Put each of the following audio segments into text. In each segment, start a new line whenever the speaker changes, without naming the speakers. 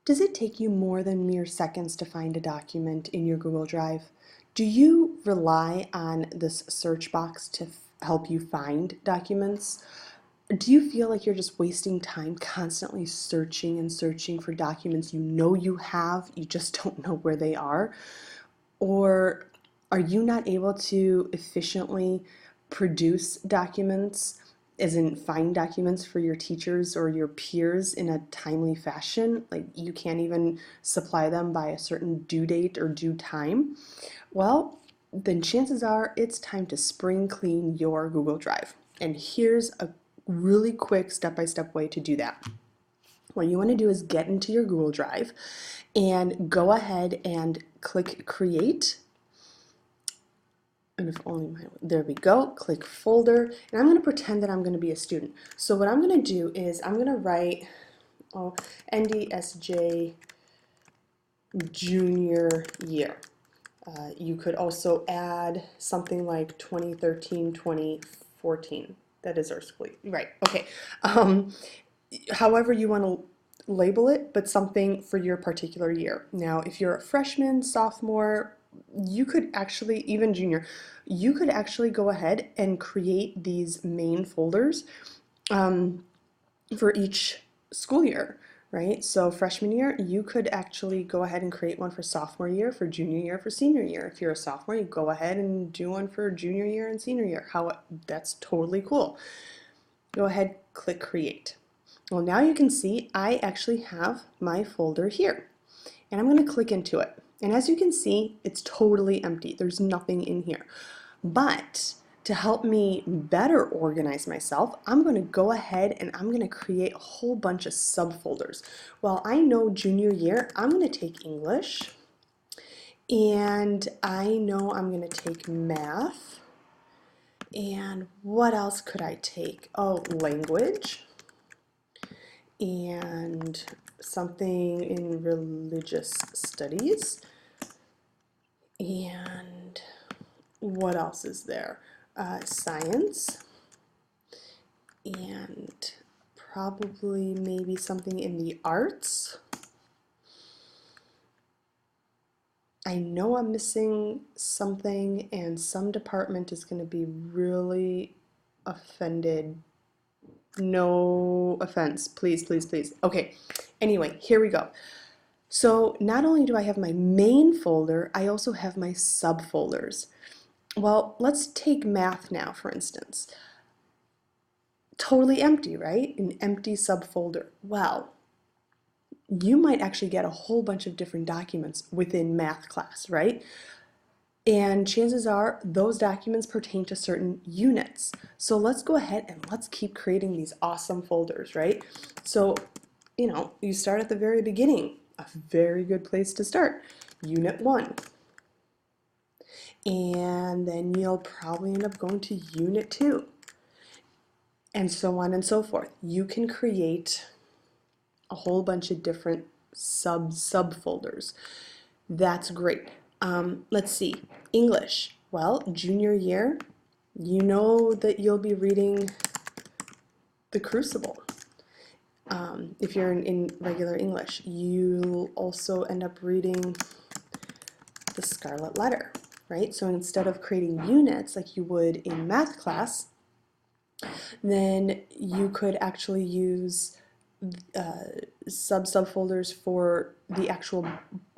Does it take you more than mere seconds to find a document in your Google Drive? Do you rely on this search box to help you find documents? Do you feel like you're just wasting time constantly searching and searching for documents you know you have, you just don't know where they are? Or are you not able to efficiently produce documents, as in find documents for your teachers or your peers in a timely fashion? Like you can't even supply them by a certain due date or due time? Well, then chances are it's time to spring clean your Google Drive. And here's a really quick step-by-step way to do that. What you want to do is get into your Google Drive and go ahead and click Create. And if only my, there we go, click Folder. And I'm going to pretend that I'm going to be a student. So what I'm going to do is I'm going to write NDSJ junior year. You could also add something like 2013, 2014. That is our school year. Right, okay. However you want to label it, but something for your particular year. Now, if you're a freshman, sophomore, you could actually, even junior, you could actually go ahead and create these main folders for each school year, right? So freshman year, you could actually go ahead and create one for sophomore year, for junior year, for senior year. If you're a sophomore, you go ahead and do one for junior year and senior year. That's totally cool. Go ahead, click Create. Well, now you can see I actually have my folder here, and I'm going to click into it. And as you can see, it's totally empty. There's nothing in here. But to help me better organize myself, I'm going to go ahead and I'm going to create a whole bunch of subfolders. Well, I know junior year, I'm going to take English, and I know I'm going to take math, and what else could I take? Oh, language, and something in religious studies, and what else is there? Science, and probably maybe something in the arts. I know I'm missing something, and some department is going to be really offended. No offense, please, please, please. Okay, anyway, here we go. So not only do I have my main folder, I also have my subfolders. Well, let's take math now, for instance. Totally empty, right? An empty subfolder. Well, you might actually get a whole bunch of different documents within math class, right? And chances are those documents pertain to certain units. So let's go ahead and let's keep creating these awesome folders, right? So, you start at the very beginning, a very good place to start. Unit 1. And then you'll probably end up going to Unit 2. And so on and so forth. You can create a whole bunch of different subfolders. That's great. Let's see, English. Well, junior year, you know that you'll be reading The Crucible. If you're in regular English, you'll also end up reading The Scarlet Letter, right? So instead of creating units like you would in math class, then you could actually use subfolders for the actual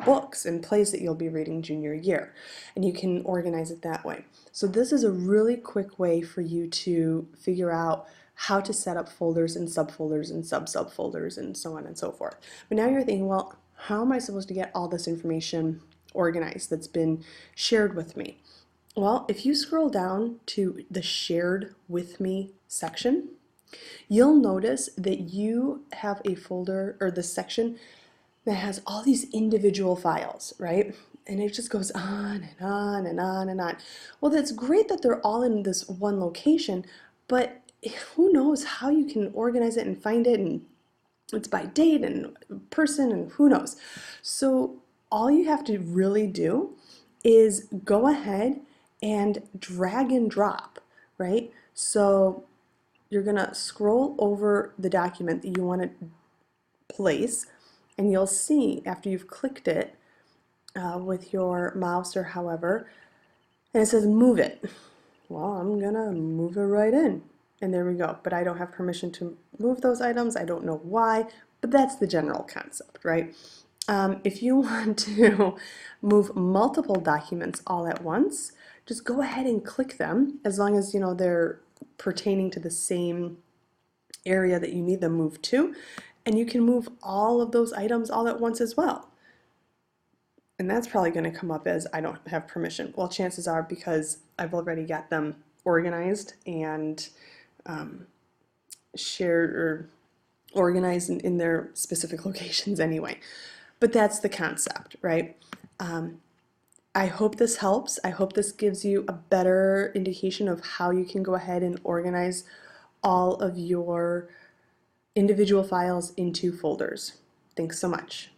books and plays that you'll be reading junior year, and you can organize it that way. So this is a really quick way for you to figure out how to set up folders and subfolders and subfolders and so on and so forth. But now you're thinking, well, how am I supposed to get all this information organized that's been shared with me? Well, if you scroll down to the Shared With Me section, you'll notice that you have a folder or the section that has all these individual files, right? And it just goes on and on and on and on. Well, that's great that they're all in this one location, but who knows how you can organize it and find it, and it's by date and person and who knows. So all you have to really do is go ahead and drag and drop, right? So you're gonna scroll over the document that you want to place, And you'll see after you've clicked it with your mouse or however, and it says move it. Well, I'm gonna move it right in. And there we go. But I don't have permission to move those items. I don't know why, but that's the general concept, right? If you want to move multiple documents all at once, just go ahead and click them as long as they're pertaining to the same area that you need them moved to, and you can move all of those items all at once as well. And that's probably going to come up as I don't have permission. Well, chances are because I've already got them organized and shared or organized in their specific locations anyway. But that's the concept, right? I hope this helps. I hope this gives you a better indication of how you can go ahead and organize all of your individual files into folders. Thanks so much.